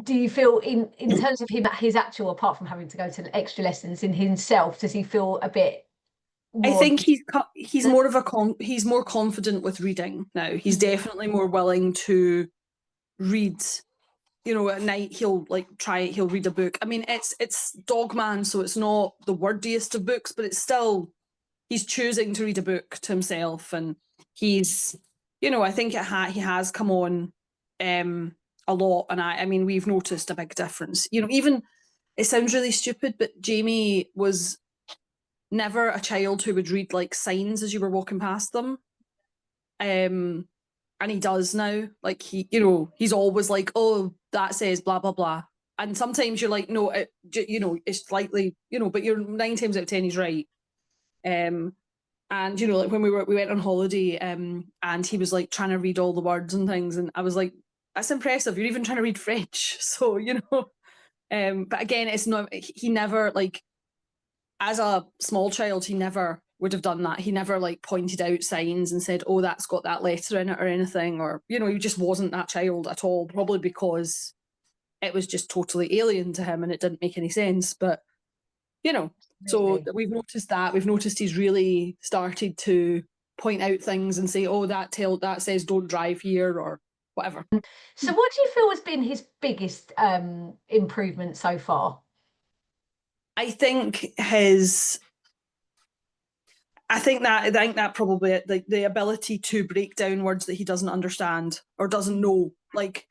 do you feel in terms of him, his actual, apart from having to go to extra lessons in himself, does he feel a bit I more? think he's more of a he's more confident with reading now. He's definitely more willing to read. You know, at night he'll he'll read a book. I mean, it's Dogman, so it's not the wordiest of books, but it's still he's choosing to read a book to himself, and he's, you know, I think he has come on a lot, and I mean we've noticed a big difference. You know, even it sounds really stupid, but Jamie was never a child who would read like signs as you were walking past them. And he does now. Like he, you know, he's always like, "Oh, that says blah blah blah." And sometimes you're like, "No, you know, it's slightly, you know," but you're 9 times out of 10 he's right. And you know, like when we went on holiday, and he was like trying to read all the words and things, and I was like, "That's impressive. You're even trying to read French." So you know, but again, it's not. He never like as a small child, he never would have done that. He never like pointed out signs and said, "Oh, that's got that letter in it" or anything. Or you know, he just wasn't that child at all. Probably because it was just totally alien to him and it didn't make any sense. But you know, so Absolutely. we've noticed that. We've noticed he's really started to point out things and say, "Oh, that says don't drive here" or whatever. So, what do you feel has been his biggest improvement so far? I think his I think that probably the ability to break down words that he doesn't understand or doesn't know. Like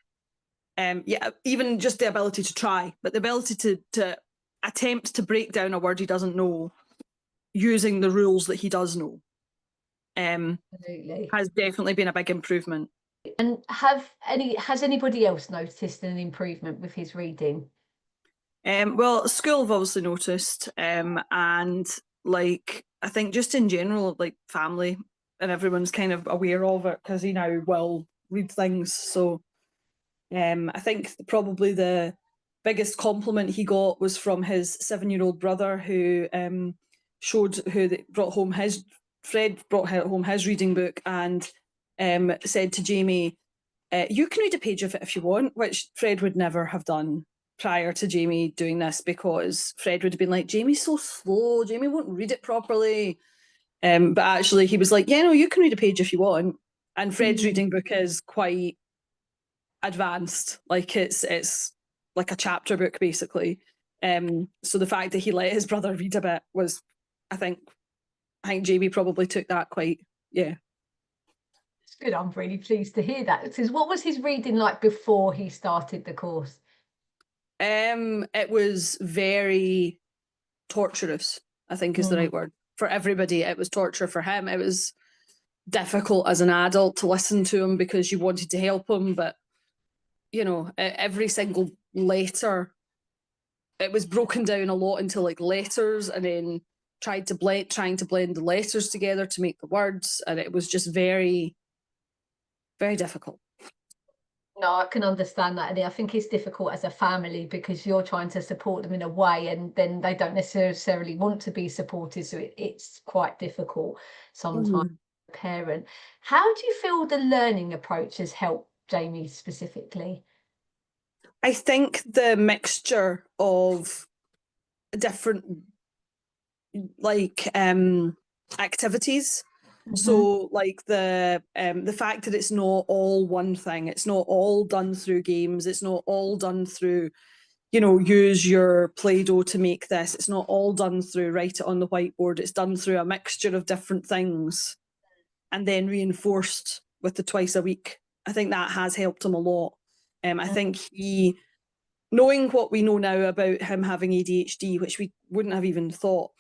yeah, even just the ability to try, but the ability to attempt to break down a word he doesn't know using the rules that he does know Absolutely. has definitely been a big improvement. And has anybody else noticed an improvement with his reading? Well, school have obviously noticed, and like I think just in general, like family and everyone's kind of aware of it because he now will read things. So I think probably the biggest compliment he got was from his 7-year-old brother who brought home his Fred brought home his reading book and said to Jamie, "You can read a page of it if you want," which Fred would never have done prior to Jamie doing this because Fred would have been like, "Jamie's so slow. Jamie won't read it properly." But actually, he was like, "Yeah, no, you can read a page if you want." And Fred's Mm. reading book is quite advanced. Like it's like a chapter book basically. So the fact that he let his brother read a bit was, I think, I think Jamie probably took that quite, yeah. It's good. I'm really pleased to hear that. Because what was his reading like before he started the course? It was very torturous, I think is the Mm. right word. For everybody, it was torture. For him, it was difficult as an adult to listen to him because you wanted to help him, but you know, every single letter, it was broken down a lot into like letters and then trying to blend the letters together to make the words, and it was just very, very difficult. No, I can understand that. And I think it's difficult as a family because you're trying to support them in a way and then they don't necessarily want to be supported. So it's quite difficult sometimes, Mm. parent. How do you feel the learning approach has helped Jamie specifically? I think the mixture of different like activities. Hmm. So like the fact that it's not all one thing, it's not all done through games, it's not all done through, you know, use your Play-Doh to make this. It's not all done through write it on the whiteboard. It's done through a mixture of different things and then reinforced with the twice a week. I think that has helped him a lot. I think he, knowing what we know now about him having ADHD, which we wouldn't have even thought,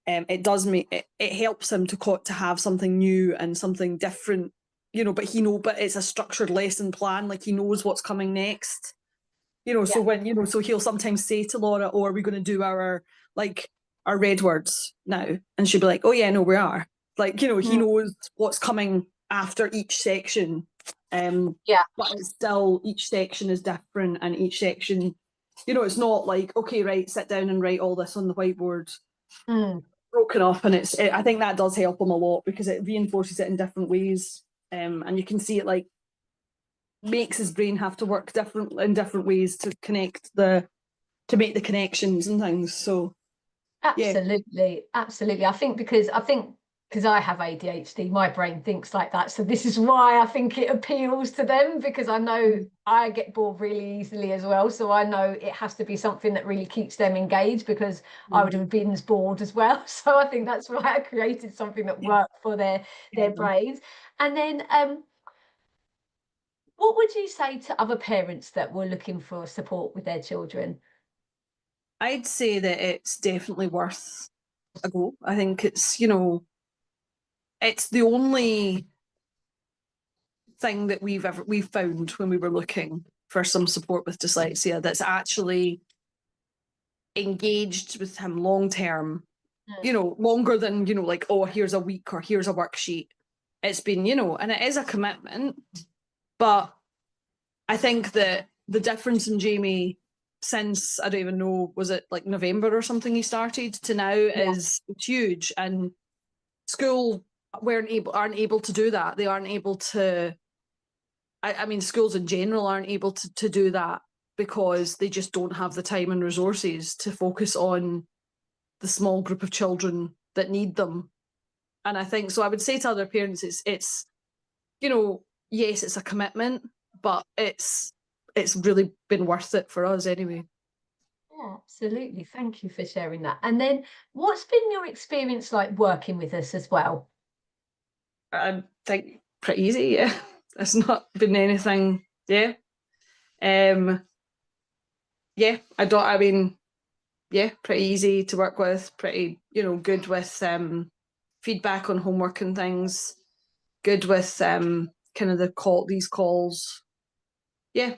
it does make it helps him to have something new and something different, you know. But it's a structured lesson plan. Like he knows what's coming next, you know. Yeah. So when you know, so he'll sometimes say to Laura, "Oh, are we going to do like our red words now?" And she'll be like, "Oh yeah, no, we are." Like you know, he Mm. knows what's coming after each section. Yeah. But it's still each section is different, and each section, you know, it's not like okay, right, sit down and write all this on the whiteboard Mm. broken up, and I think that does help him a lot because it reinforces it in different ways, and you can see it like makes his brain have to work in different ways to make the connections and things. So Absolutely, absolutely. I think because I have ADHD, my brain thinks like that. So this is why I think it appeals to them, because I know I get bored really easily as well. So I know it has to be something that really keeps them engaged, because I would have been as bored as well. So I think that's why I created something that worked for their brains. And then what would you say to other parents that were looking for support with their children? I'd say that it's definitely worth a go. I think it's, it's the only thing that we've found when we were looking for some support with dyslexia that's actually engaged with him long term, longer than, like, oh, here's a week or here's a worksheet. It's been, and it is a commitment, but I think that the difference in Jamie since, I don't even know, was it like November or something he started to now is huge. And school aren't able to do that. They aren't able to, I mean, schools in general aren't able to do that because they just don't have the time and resources to focus on the small group of children that need them. And I think, so I would say to other parents, it's yes, it's a commitment, but it's really been worth it for us anyway. Yeah, absolutely. Thank you for sharing that. And then what's been your experience like working with us as well? I think pretty easy, yeah. It's not been anything, yeah. Pretty easy to work with, pretty, good with feedback on homework and things, good with kind of these calls. Yeah,